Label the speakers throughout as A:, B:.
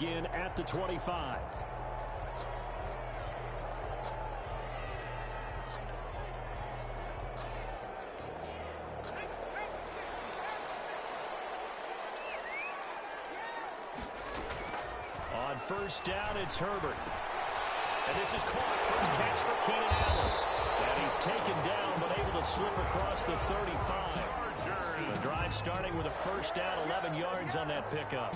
A: In at the 25. On first down, it's Herbert. And this is caught. First catch for Keenan Allen. And he's taken down, but able to slip across the 35. The drive starting with a first down, 11 yards on that pickup.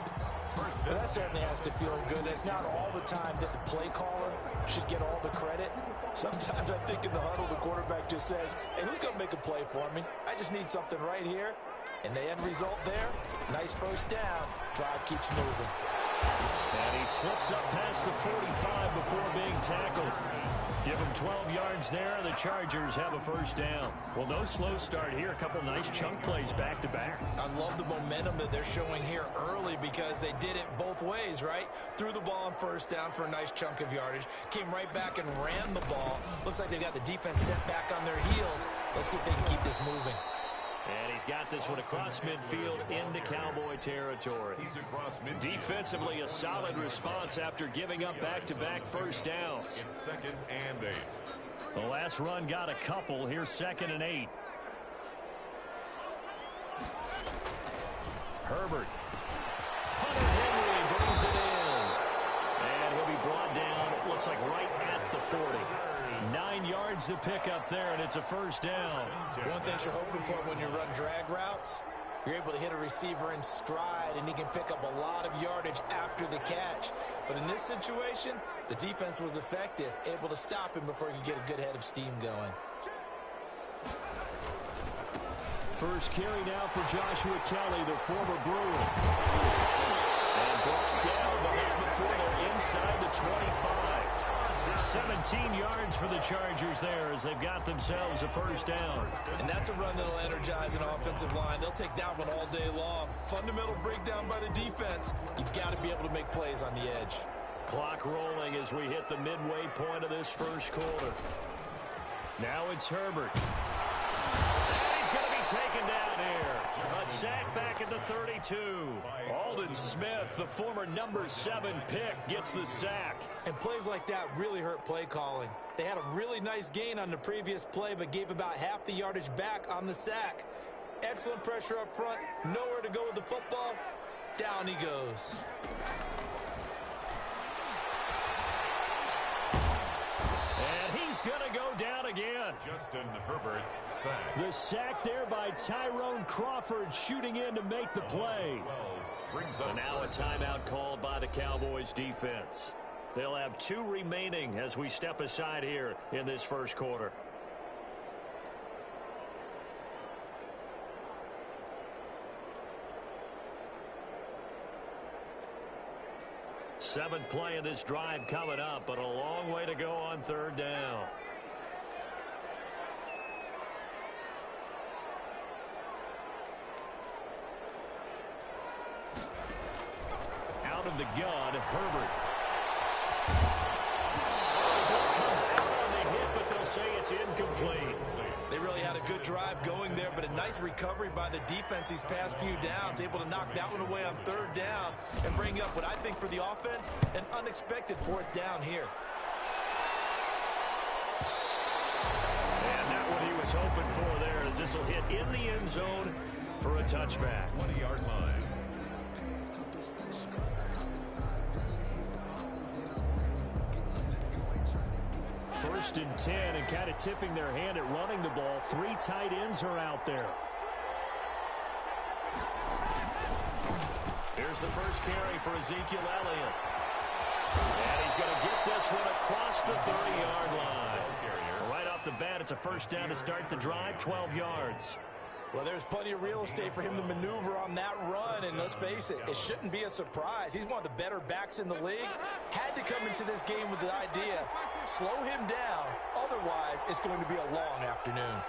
B: Well, that certainly has to feel good. It's not all the time that the play caller should get all the credit. Sometimes I think in the huddle, the quarterback just says, hey, who's going to make a play for me? I just need something right here. And the end result there, nice first down. Drive keeps moving.
A: And he slips up past the 45 before being tackled. Give him 12 yards there. The Chargers have a first down. Well, no slow start here. A couple nice chunk plays back-to-back.
C: I love the momentum that they're showing here early because they did it both ways, right? Threw the ball on first down for a nice chunk of yardage. Came right back and ran the ball. Looks like they've got the defense set back on their heels. Let's see if they can keep this moving.
A: And he's got this one across midfield into Cowboy territory. Defensively, a solid response after giving up back-to-back first downs.
D: It's 2nd and 8.
A: The last run got a couple. Here's 2nd and 8. Herbert. Hunter Henry brings it in. And he'll be brought down, it looks like right at the 40. 9 yards to pick up there, and it's a first down.
C: One thing you're hoping for when you run drag routes, you're able to hit a receiver in stride, and he can pick up a lot of yardage after the catch. But in this situation, the defense was effective, able to stop him before he could get a good head of steam going.
A: First carry now for Joshua Kelly, the former Brewer. And brought down behind the 4. They're inside the 25. 17 yards for the Chargers there as they've got themselves a first down.
C: And that's a run that'll energize an offensive line. They'll take that one all day long. Fundamental breakdown by the defense. You've got to be able to make plays on the edge.
A: Clock rolling as we hit the midway point of this first quarter. Now it's Herbert. And he's going to be taken down here. A sack back at the 32. Aldon Smith, the former number 7 pick, gets the sack.
C: And plays like that really hurt play calling. They had a really nice gain on the previous play, but gave about half the yardage back on the sack. Excellent pressure up front. Nowhere to go with the football. Down he goes.
A: And he's going to go down again.
D: Justin Herbert, sack.
A: The sack there by Tyrone Crawford, shooting in to make the play. And now a timeout called by the Cowboys defense. They'll have 2 remaining as we step aside here in this first quarter. Seventh play of this drive coming up, but a long way to go on 3rd down. Out of the gun, Herbert. The ball comes out on the hit, but they'll say it's incomplete.
C: They really had a good drive going there, but a nice recovery by the defense these past few downs, able to knock that one away on 3rd down and bring up what I think for the offense, an unexpected 4th down here.
A: And not what he was hoping for there, as this will hit in the end zone for a touchback.
D: 20-yard line.
A: First and 10, and kind of tipping their hand at running the ball. 3 tight ends are out there. Here's the first carry for Ezekiel Elliott. And he's going to get this one across the 30-yard line. Right off the bat, it's a first down to start the drive, 12 yards.
C: Well, there's plenty of real estate for him to maneuver on that run, and let's face it, it shouldn't be a surprise. He's one of the better backs in the league. Had to come into this game with the idea, slow him down, otherwise it's going to be a long afternoon.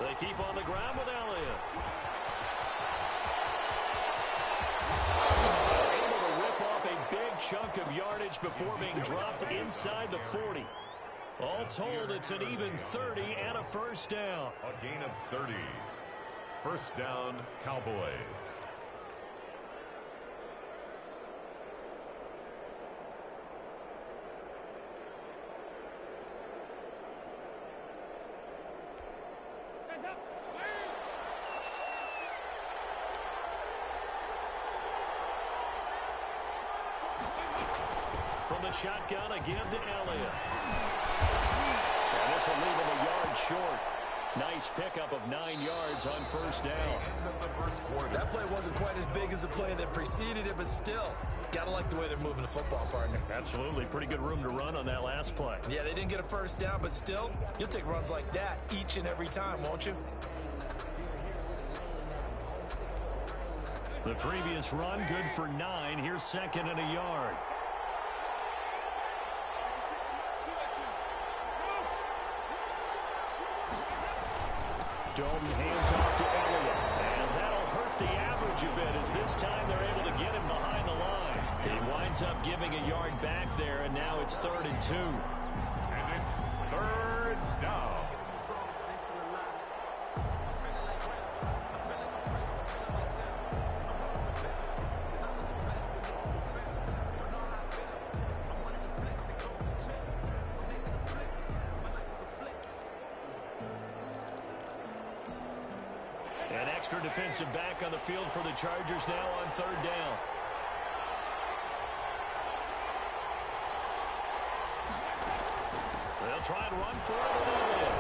A: They keep on the ground with Elliott. Able to rip off a big chunk of yardage before being dropped inside the 40. All told, it's an even 30 and a first down.
D: A gain of 30. First down, Cowboys.
A: From the shotgun, again to Elliott. And this will leave him a yard short. Nice pickup of 9 yards on first down.
C: That play wasn't quite as big as the play that preceded it, but still, gotta like the way they're moving the football, partner.
A: Absolutely. Pretty good room to run on that last play.
C: Yeah, they didn't get a first down, but still, you'll take runs like that each and every time, won't you?
A: The previous run, good for 9. Here's second and a yard. Dalton hands off to Elliott. And that'll hurt the average a bit as this time they're able to get him behind the line. He winds up giving a yard back there, and now it's 3rd and 2.
D: And it's 3rd down.
A: An extra defensive back on the field for the Chargers now on 3rd down. They'll try and run for it with Elliott.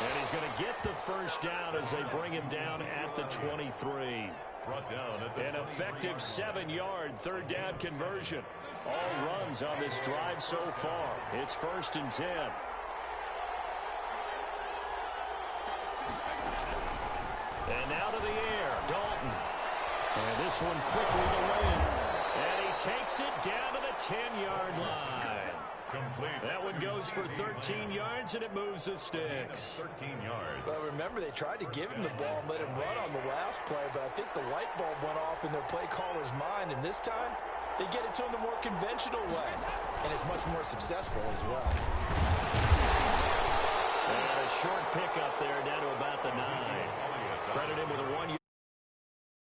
A: And he's going to get the first down as they bring him down at the 23.
D: Brought down at the
A: An effective 7-yard 3rd down conversion. All runs on this drive so far. It's 1st and 10. And now to the air, Dalton. And this one quickly to Lynn. And he takes it down to the 10-yard line.
D: complete.
A: That one goes for 13 yards, and it moves the sticks.
D: 13 yards.
B: Well, remember, they tried to give him the ball and let him run on the last play, but I think the light bulb went off in their play caller's mind, and this time they get it to him the more conventional way, and it's much more successful as well.
A: And a short pickup there down to about the 9. Credit him with a 1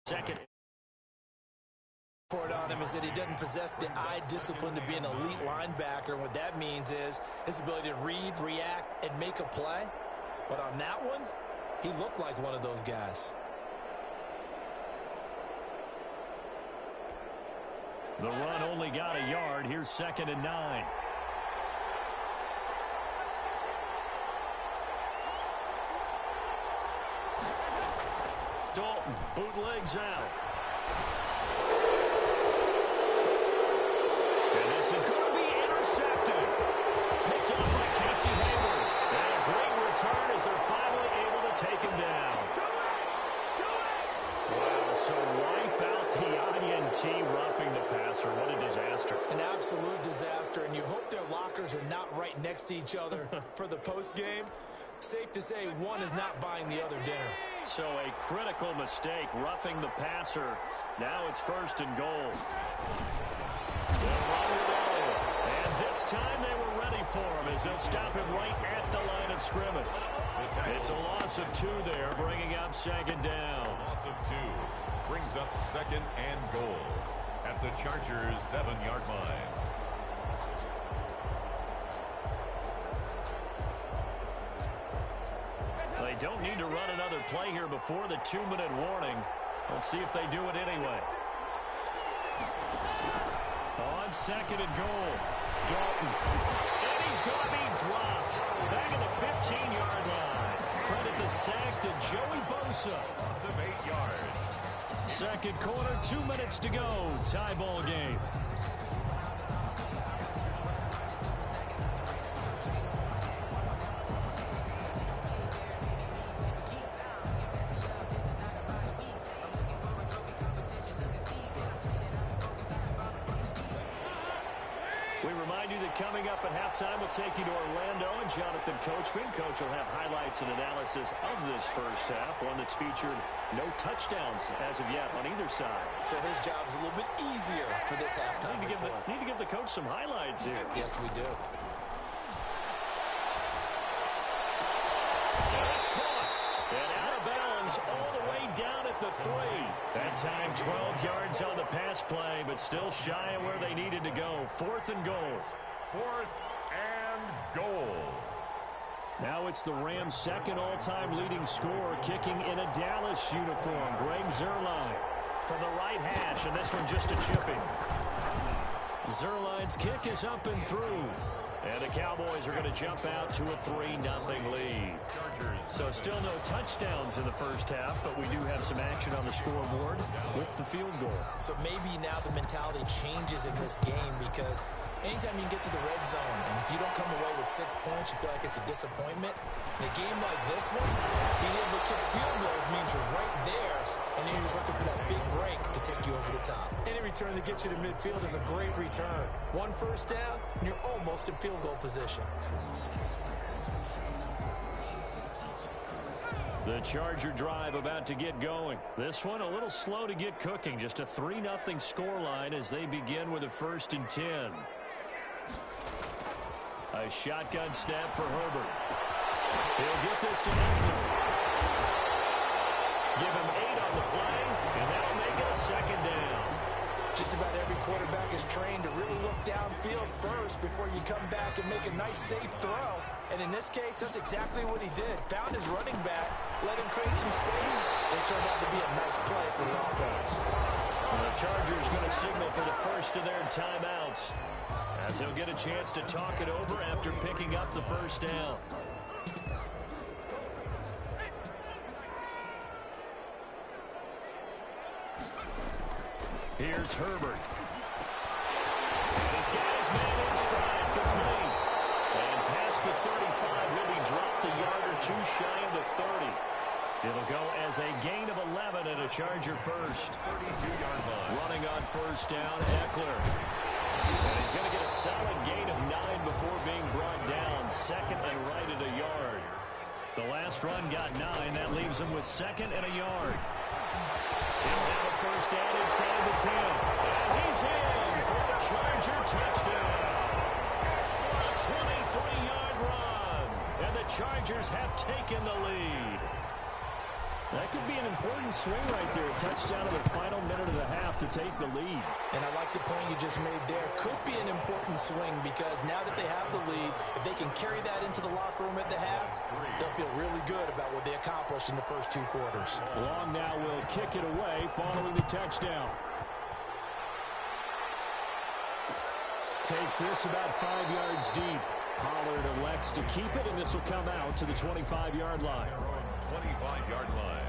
A: second.
B: Report on him is that he doesn't possess the eye discipline to be an elite linebacker. And what that means is his ability to read, react, and make a play. But on that one, he looked like one of those guys.
A: The run only got a yard. Here's 2nd and 9. Dalton bootlegs out. And this is going to be intercepted. Picked off by Casey Hayward. And a great return as they're finally able to take him down. Wow, so wipe out the INT roughing the passer. What a disaster.
B: An absolute disaster, and you hope their lockers are not right next to each other for the postgame. Safe to say one is not buying the other dinner.
A: So a critical mistake, roughing the passer. Now it's 1st and goal. And this time they were ready for him as they'll stop him right at the line of scrimmage. It's a loss of 2 there, bringing up 2nd down.
D: Loss of 2 brings up 2nd and goal at the Chargers' 7-yard line.
A: They don't need to run another play here before the 2-minute warning. Let's see if they do it anyway. On 2nd and goal, Dalton. And he's going to be dropped back at the 15-yard line. Credit the sack to Joey Bosa.
D: Loss of 8 yards.
A: 2nd quarter, 2 minutes to go. Tie ball game. We remind you that coming up at halftime, we'll take you to Orlando and Jonathan Coachman. Coach will have highlights and analysis of this first half, one that's featured no touchdowns as of yet on either side.
B: So his job's a little bit easier for this halftime
A: Need to give the coach some highlights here.
B: Yes, we do.
A: And it's caught. And out of bounds down at the 3. That time 12 yards on the pass play, but still shy of where they needed to go. 4th and goal.
D: 4th and goal.
A: Now it's the Rams' second all-time leading scorer, kicking in a Dallas uniform, Greg Zuerlein. From the right hash, and this one just a chipping. Zuerlein's kick is up and through. And the Cowboys are going to jump out to a 3-0 lead. So still no touchdowns in the first half, but we do have some action on the scoreboard with the field goal.
C: So maybe now the mentality changes in this game because anytime you can get to the red zone, and if you don't come away with 6 points, you feel like it's a disappointment. In a game like this one, being able to kick field goals means you're right there, and then you're just looking for that big break to take you over the top. Any return that gets you to midfield is a great return. 1 first down, and you're almost in field goal position.
A: The Charger drive about to get going. This one a little slow to get cooking. Just a 3-0 scoreline as they begin with a 1st and 10. A shotgun snap for Herbert. He'll get this to Eckler. Give him 8 on the play, and that'll make it a 2nd down.
B: Just about every quarterback is trained to really look downfield first before you come back and make a nice, safe throw. And in this case, that's exactly what he did. Found his running back, let him create some space, and it turned out to be a nice play for the offense.
A: Well, the Chargers going to signal for the first of their timeouts, as he'll get a chance to talk it over after picking up the 1st down. Here's Herbert. He's got his man in stride, complete. And past the 35, he'll be dropped a yard or 2 shy of the 30. It'll go as a gain of 11 and a Charger first.
D: 32-yard line.
A: Running on 1st down, Eckler. And he's going to get a solid gain of 9 before being brought down. 2nd and right at a yard. The last run got 9. That leaves him with 2nd and a yard. He'll have a 1st down inside the 10. And he's in for a Charger touchdown. A 23-yard run. And the Chargers have taken the lead. That could be an important swing right there. A touchdown in the final minute of the half to take the lead.
B: And I like the point you just made there. Could be an important swing because now that they have the lead, if they can carry that into the locker room at the half, they'll feel really good about what they accomplished in the first 2 quarters.
A: Long now will kick it away following the touchdown. Takes this about 5 yards deep. Pollard elects to keep it, and this will come out to the 25-yard line.
D: 25-yard line.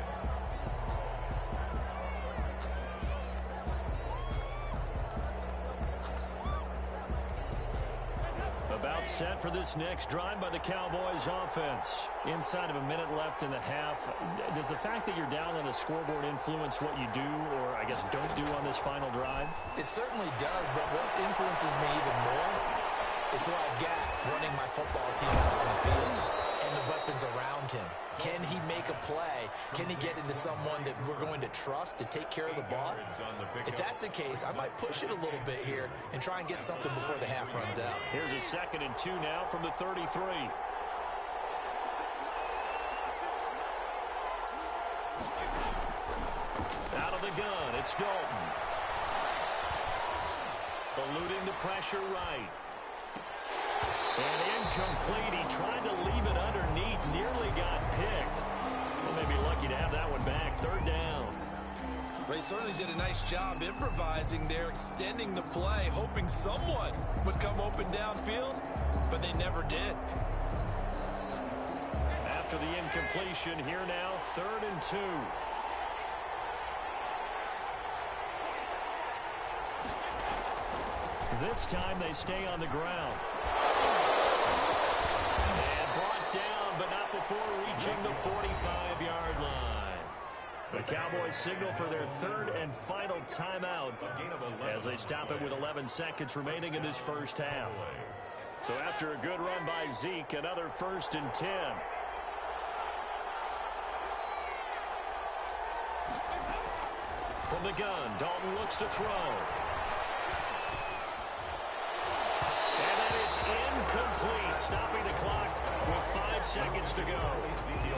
A: About set for this next drive by the Cowboys offense. Inside of a minute left in the half. Does the fact that you're down on the scoreboard influence what you do, or I guess don't do on this final drive?
C: It certainly does, but what influences me even more is who I've got running my football team out on the field and the weapons around him. Can he make a play? Can he get into someone that we're going to trust to take care of the ball? If that's the case, I might push it a little bit here and try and get something before the half runs out.
A: Here's a 2nd and 2 now from the 33. Out of the gun, it's Dalton. Eluding the pressure right. And incomplete. He tried to leave it underneath. Nearly got picked. Well, maybe lucky to have that one back. 3rd down.
C: They certainly did a nice job improvising there, extending the play, hoping someone would come open downfield, but they never did.
A: After the incompletion, here now, 3rd and 2. This time they stay on the ground. And brought down, but not before reaching the 45-yard line. The Cowboys signal for their 3rd and final timeout as they stop it with 11 seconds remaining in this first half. So after a good run by Zeke, another 1st and 10. From the gun, Dalton looks to throw. is incomplete, stopping the clock with 5 seconds to go.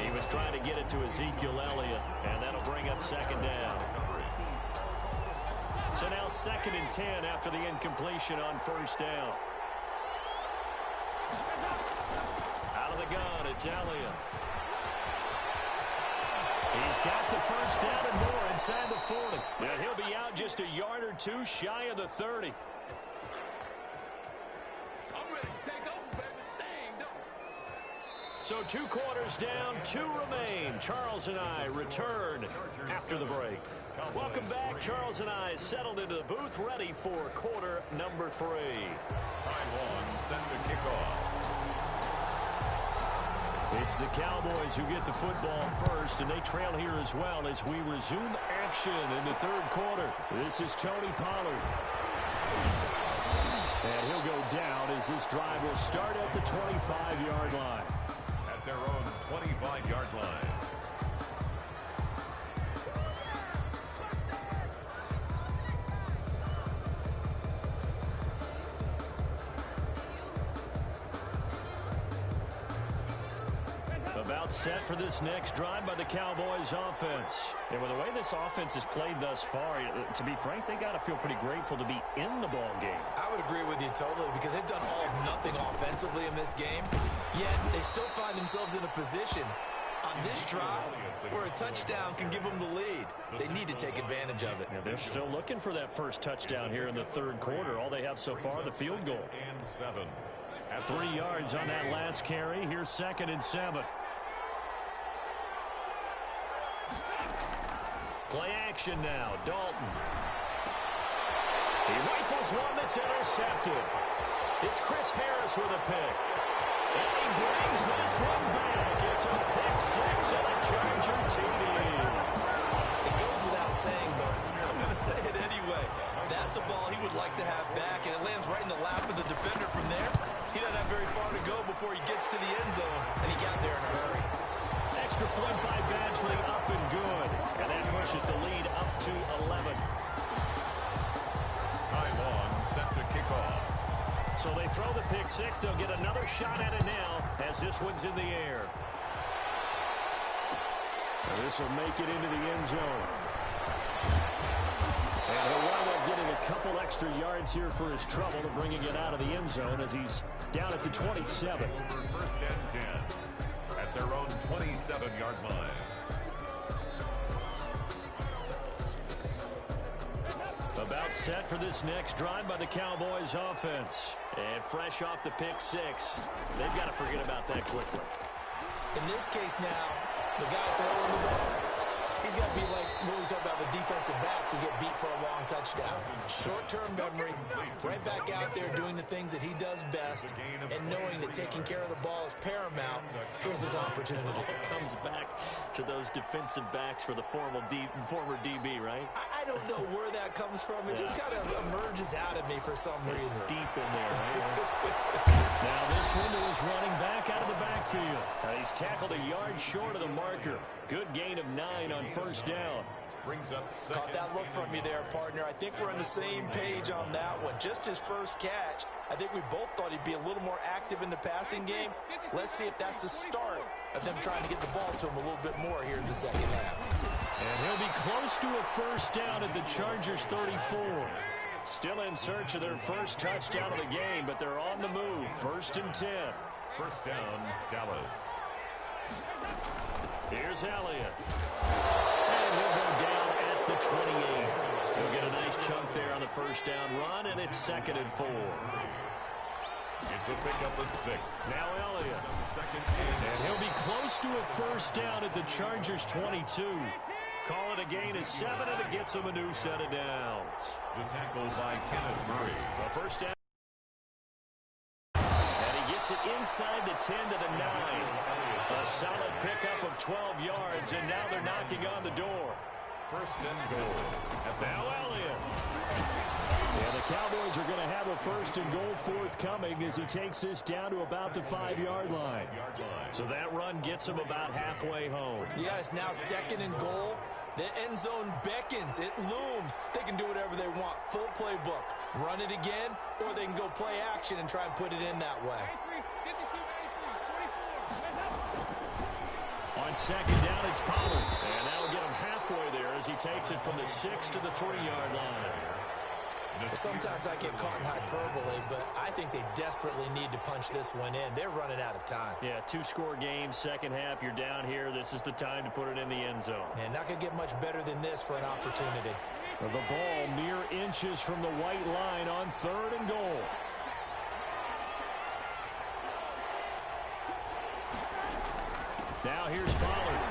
A: He was trying to get it to Ezekiel Elliott, and that'll bring up second down. So now 2nd and 10 after the incompletion on first down. Out of the gun, it's Elliott. He's got the first down and more inside the 40. And he'll be out just a yard or two shy of the 30. So 2 quarters down, 2 remain. Charles and I return after the break. Welcome back. Charles and I settled into the booth, ready for quarter number 3.
D: Taiwan sent the kickoff.
A: It's the Cowboys who get the football first, and they trail here as well as we resume action in the 3rd quarter. This is Tony Pollard. And he'll go down as this drive will start at the 25-yard line.
D: At their own 25-yard line.
A: About set for this next drive by the Cowboys offense. And with the way this offense has played thus far, to be frank, they got to feel pretty grateful to be in the ball game.
C: I would agree with you totally because they've done all of nothing offensively in this game, yet they still find themselves in a position on this drive where a touchdown can give them the lead. They need to take advantage of it.
A: Yeah, they're still looking for that first touchdown here in the 3rd quarter. All they have so far, the field goal.
D: And 7.
A: At 3 yards on that last carry. Here's 2nd and 7. Play action now. Dalton. He rifles one that's intercepted. It's Chris Harris with a pick. And he brings this one back. It's a pick 6 and a Charger TD.
C: It goes without saying, but I'm going to say it anyway. That's a ball he would like to have back, and it lands right in the lap of the defender from there. He doesn't have very far to go before he gets to the end zone, and he got there in a hurry.
A: Extra point by Badgley, up and good. And that pushes the lead up to 11.
D: Taiwan set to kick off.
A: So they throw the pick 6. They'll get another shot at it now as this one's in the air. And this will make it into the end zone. And he'll wind up getting a couple extra yards here for his trouble to bringing it out of the end zone as he's down at the 27.
D: Over 1st and 10. At their own 27-yard line.
A: About set for this next drive by the Cowboys offense. And fresh off the pick 6. They've got to forget about that quickly.
C: In this case now, the guy throwing the ball, he's got to be like when we talk about the defensive backs who get beat for a long touchdown. Short-term memory, right back out there doing the things that he does best, and knowing that taking care of the ball is paramount. Here's his opportunity.
A: It comes back to those defensive backs for the former DB, right?
C: I don't know where that comes from. It just kind of emerges out of me for some reason.
A: It's deep in there, right? Now this one to his running back out of the backfield. He's tackled a yard short of the marker. Good gain of 9 on first down.
D: Brings up
C: Caught that look from you there, partner. I think we're on the same page on that one. Just his first catch. I think we both thought he'd be a little more active in the passing game. Let's see if that's the start of them trying to get the ball to him a little bit more here in the second half.
A: And he'll be close to a first down at the Chargers 34. Still in search of their first touchdown of the game, but they're on the move. 1st and 10.
D: First down, Dallas.
A: Here's Elliott. And he'll go down at the 28. He'll get a nice chunk there on the first down run, and it's 2nd and 4.
D: It's a pickup of 6.
A: Now Elliott.
D: Second
A: And he'll be close to a first down at the Chargers 22. Call it a gain of 7, and it gets him a new set of downs.
D: The tackle by Kenneth Murray.
A: The first down. And he gets it inside the 10 to the 9. A solid pickup of 12 yards, and now they're knocking on the door.
D: First and goal.
A: Now Elliott. And the Cowboys are going to have a first and goal forthcoming as he takes this down to about the 5-yard line. So that run gets him about halfway home.
C: Yeah, it's now 2nd and goal. The end zone beckons. It looms. They can do whatever they want. Full playbook. Run it again, or they can go play action and try and put it in that way.
A: On second down, it's Pollard. And that will get him halfway there as he takes it from the 6 to the 3-yard line.
B: Sometimes I get caught in hyperbole, but I think they desperately need to punch this one in. They're running out of time.
A: Yeah, 2-score game, second half, you're down here. This is the time to put it in the end zone.
B: And not going to get much better than this for an opportunity.
A: The ball mere inches from the white line on 3rd and goal. Now here's Pollard.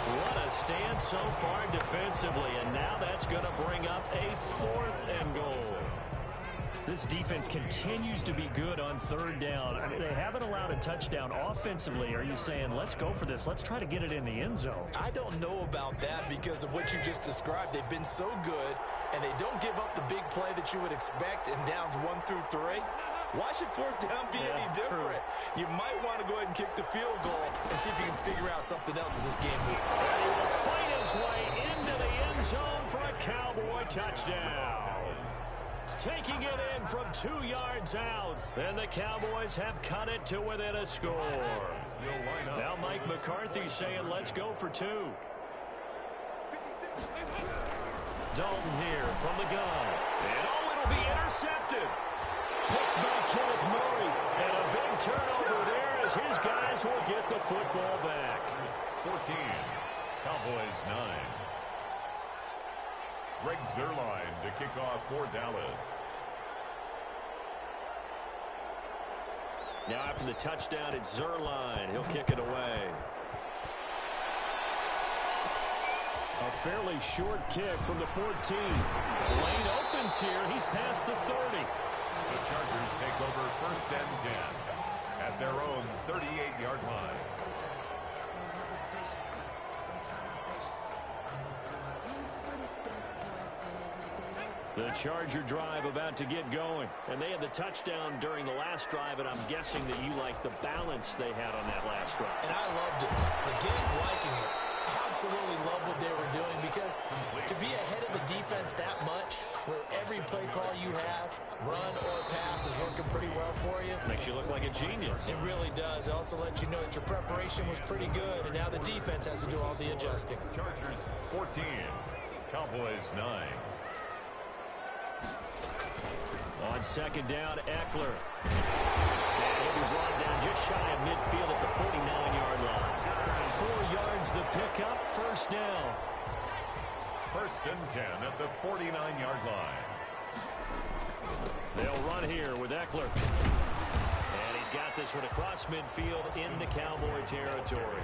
A: What a stand so far defensively, and now that's going to bring up a 4th and goal. This defense continues to be good on 3rd down. I mean, they haven't allowed a touchdown offensively. Are you saying, let's go for this? Let's try to get it in the end zone.
B: I don't know about that because of what you just described. They've been so good, and they don't give up the big play that you would expect in downs 1 through 3. Why should 4th down be any different? True. You might want to go ahead and kick the field goal and see if you can figure out something else as this game moves.
A: And he will fight his way into the end zone for a Cowboy touchdown. Taking it in from 2 yards out. And the Cowboys have cut it to within a score. Now Mike McCarthy saying, let's go for 2. Dalton here from the gun. And it'll be intercepted. Picked by Kenneth Murray. And a big turnover there as his guys will get the football back.
D: 14. Cowboys 9. Greg Zuerlein to kick off for Dallas.
A: Now after the touchdown, it's Zuerlein. He'll kick it away. A fairly short kick from the 14. Lane opens here. He's past the 30.
D: The Chargers take over 1st and 10 at their own 38-yard line.
A: The Charger drive about to get going. And they had the touchdown during the last drive, and I'm guessing that you like the balance they had on that last drive.
B: And I loved it. Forget liking it. Absolutely love what they were doing because to be ahead of the defense that much, where every play call you have, run or pass, is working pretty well for you.
A: Makes you look like a genius.
B: It really does. It also lets you know that your preparation was pretty good, and now the defense has to do all the adjusting.
D: Chargers 14, Cowboys 9.
A: On second down, Eckler. And he'll be brought down just shy of midfield at the 49-yard line. 4 yards the pickup, 1st down.
D: 1st and 10 at the 49-yard line.
A: They'll run here with Eckler. And he's got this one across midfield into Cowboy territory.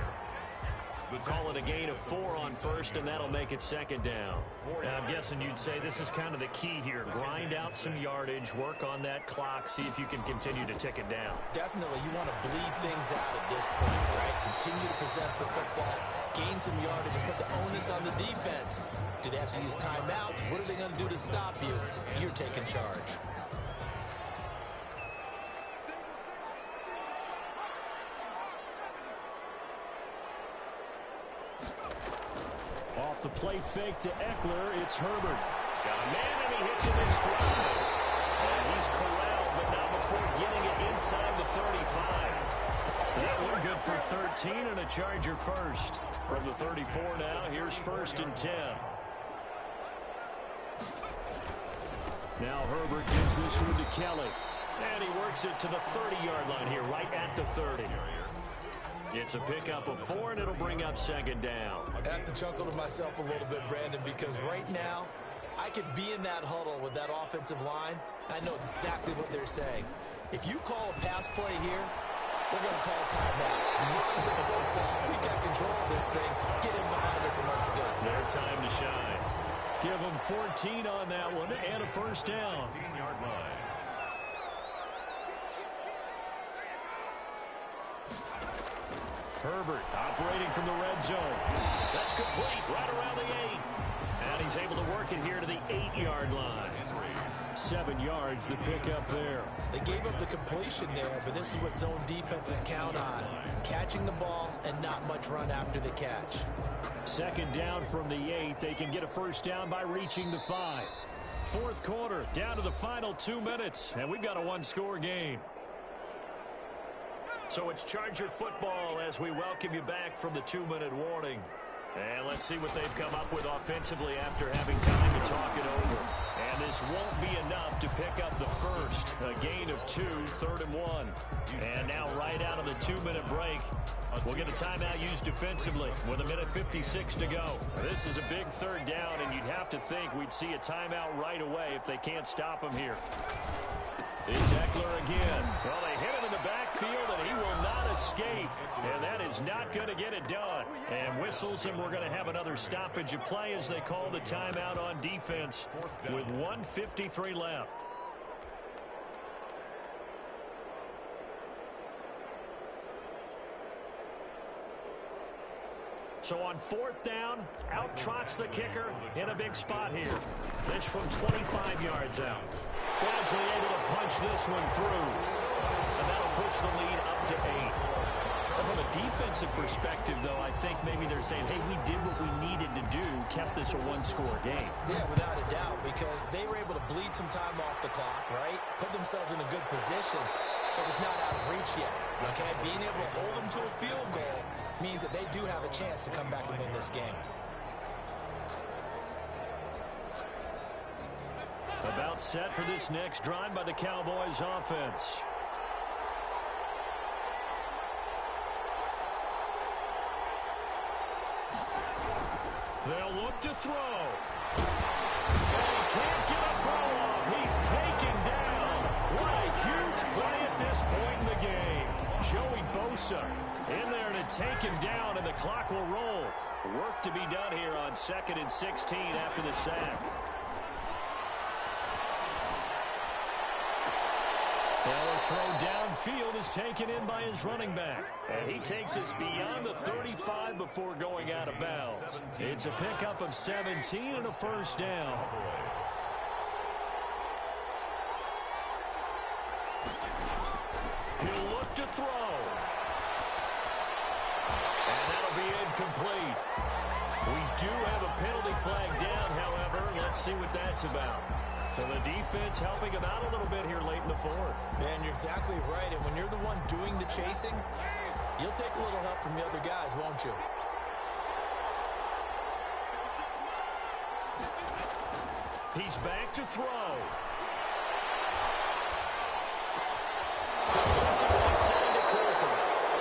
A: We'll call it a gain of 4 on 1st, and that'll make it 2nd down. Now, I'm guessing you'd say this is kind of the key here. Grind out some yardage, work on that clock, see if you can continue to tick it down.
B: Definitely, you want to bleed things out at this point, right? Continue to possess the football, gain some yardage, and put the onus on the defense. Do they have to use timeouts? What are they going to do to stop you? You're taking charge.
A: Off the play fake to Eckler, it's Herbert. Got a man, and he hits him in stride. And he's corralled, but not before getting it inside the 35. That one good for 13 and a Charger first. From the 34 now, here's 1st and 10. Now Herbert gives this one to Kelly. And he works it to the 30-yard line here, right at the 30. It's a pickup of 4, and it'll bring up 2nd down.
B: I have to chuckle to myself a little bit, Brandon, because right now I could be in that huddle with that offensive line. I know exactly what they're saying. If you call a pass play here, we're going to call a timeout. Run the football. We got control of this thing. Get in behind us and let's go.
A: Their time to shine. Give them 14 on that one and a 1st down.
D: 15-yard line.
A: Herbert operating from the red zone. That's complete right around the 8. And he's able to work it here to the 8-yard line. 7 yards the pickup there.
B: They gave up the completion there, but this is what zone defenses count on. Catching the ball and not much run after the catch.
A: Second down from the 8. They can get a first down by reaching the 5. Fourth quarter, down to the final 2 minutes, and we've got a one-score game. So it's Charger football as we welcome you back from the 2-minute warning. And let's see what they've come up with offensively after having time to talk it over. And this won't be enough to pick up the first. A gain of 2, 3rd and 1. And now right out of the 2-minute break, we'll get a timeout used defensively with 1:56 to go. This is a big 3rd down, and you'd have to think we'd see a timeout right away if they can't stop him here. It's Eckler again. Well, they hit him in the backfield, and he will not escape. And that is not going to get it done. And whistles, and we're going to have another stoppage of play as they call the timeout on defense with 1:53 left. So on 4th down, out trots the kicker in a big spot here. Pitch from 25 yards out. Gradually able to punch this one through. And that'll push the lead up to 8. Well, from a defensive perspective, though, I think maybe they're saying, hey, we did what we needed to do, kept this a one-score game.
C: Yeah, without a doubt, because they were able to bleed some time off the clock, right? Put themselves in a good position, but it's not out of reach yet, okay? Being able to hold them to a field goal means that they do have a chance to come back and win this game.
A: About set for this next drive by the Cowboys offense. They'll look to throw. And he can't get a throw off. He's taken down. What a huge play at this point in the game. Joey Bosa in there to take him down, and the clock will roll. Work to be done here on 2nd and 16 after the sack. Well, a throw downfield is taken in by his running back. And he takes us beyond the 35 before going out of bounds. It's a pickup of 17 and a first down. He'll look to throw. And that'll be incomplete. We do have a penalty flag down, however. Let's see what that's about. So the defense helping him out a little bit here late in the 4th.
C: Man, you're exactly right. And when you're the one doing the chasing, you'll take a little help from the other guys, won't you?
A: He's back to throw.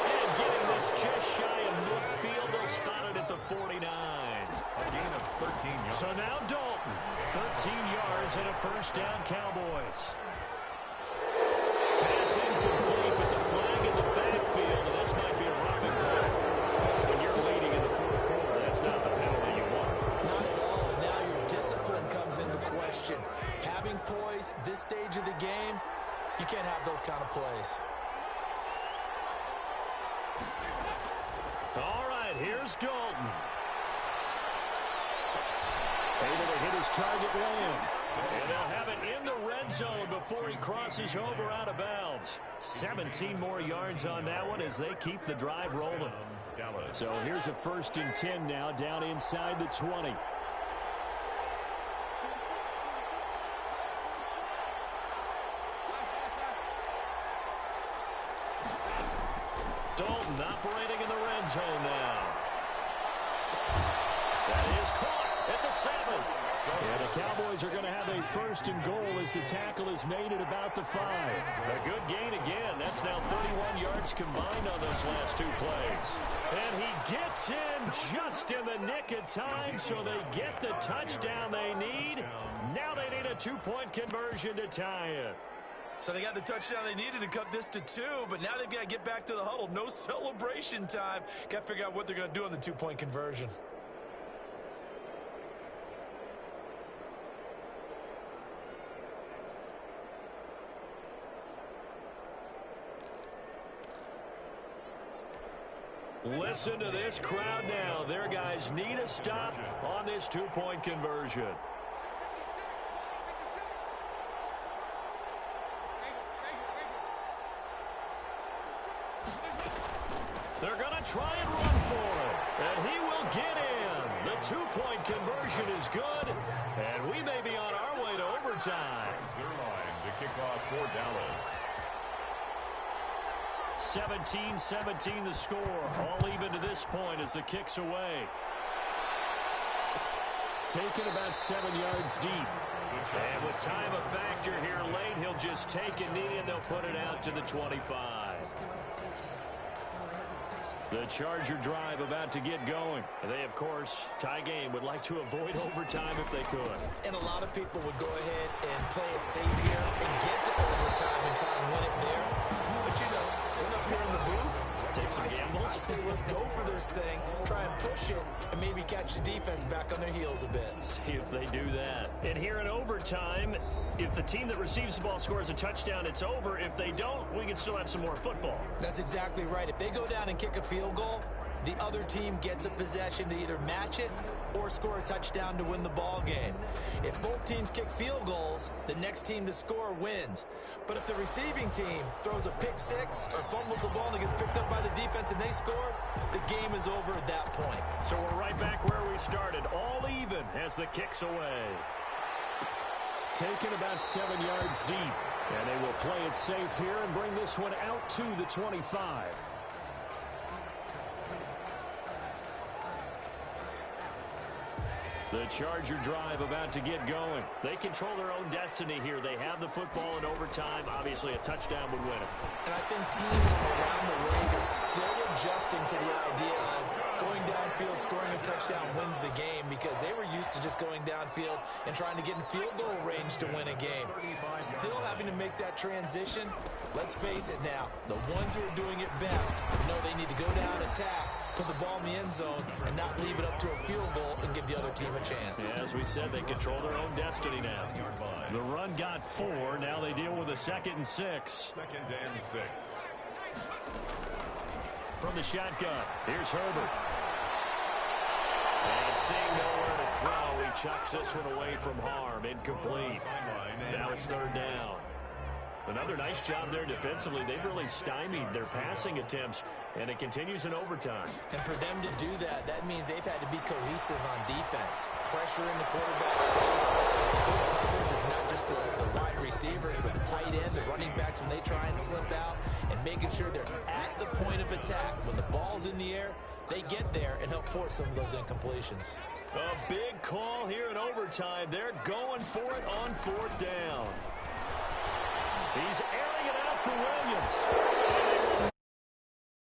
A: And getting this just shy of midfield. They'll spot it at the 49.
D: A gain of 13 yards.
A: So now Dalton, 13 yards and a first down, Cowboys. Pass incomplete, but the flag in the backfield, and this might be a roughing play. When you're leading in the 4th quarter, that's not the penalty you want.
C: Not at all, and now your discipline comes into question. Having poise this stage of the game, you can't have those kind of plays.
A: All right, here's Dalton. Able to hit his target man. And they'll have it in the red zone before he crosses over out of bounds. 17 more yards on that one as they keep the drive rolling. So here's a 1st and 10 now, down inside the 20. Dalton operating in the red zone now. That is caught at the 7. And the Cowboys are going to have a 1st and goal as the tackle is made at about the 5. A good gain again. That's now 31 yards combined on those last 2 plays. And he gets in just in the nick of time, so they get the touchdown they need. Now they need a 2-point conversion to tie it.
C: So they got the touchdown they needed to cut this to 2, but now they've got to get back to the huddle. No celebration time. Got to figure out what they're going to do on the 2-point conversion.
A: Listen to this crowd now. Their guys need a stop on this 2-point conversion. They're going to try and run for it. And he will get in. The two-point conversion is good, and we may be on our way to overtime.
D: Zerline to kick off for Dallas.
A: 17-17 the score. All even to this point as the kick's away. Taken about 7 yards deep. And with time a factor here late, he'll just take a knee and they'll put it out to the 25. The Charger drive about to get going. They, of course, tie game, would like to avoid overtime if they could.
B: And a lot of people would go ahead and play it safe here and get to overtime and try and win it there. But, you know, sitting up here in the booth,
A: take some gambles.
B: I say let's go for this thing, try and push it, and maybe catch the defense back on their heels a bit.
A: See if they do that. And here in overtime, if the team that receives the ball scores a touchdown, it's over. If they don't, we can still have some more football.
B: That's exactly right. If they go down and kick a field goal, the other team gets a possession to either match it or score a touchdown to win the ball game. If both teams kick field goals, the next team to score wins. But if the receiving team throws a pick six or fumbles the ball and it gets picked up by the defense and they score, the game is over at that point.
A: So we're right back where we started, all even as the kick's away. Taken about 7 yards deep, and they will play it safe here and bring this one out to the 25. The Charger drive about to get going. They control their own destiny here. They have the football in overtime. Obviously, a touchdown would win it.
B: And I think teams around the league are still adjusting to the idea of going downfield, scoring a touchdown wins the game, because they were used to just going downfield and trying to get in field goal range to win a game. Still having to make that transition. Let's face it now, the ones who are doing it best know they need to go down, attack, put the ball in the end zone, and not leave it up to a field goal and give the other team a chance.
A: Yeah, as we said, they control their own destiny now. The run got 4. Now they deal with a 2nd and 6.
D: 2nd and 6.
A: From the shotgun, here's Herbert. And seeing nowhere to throw, he chucks this one away from harm. Incomplete. Now it's 3rd down. Another nice job there defensively. They've really stymied their passing attempts, and it continues in overtime.
B: And for them to do that, that means they've had to be cohesive on defense. Pressure in the quarterback's face, good coverage of not just the wide receivers, but the tight end, the running backs when they try and slip out, and making sure they're at the point of attack. When the ball's in the air, they get there and help force some of those incompletions.
A: A big call here in overtime. They're going for it on 4th down. He's airing it out for Williams. And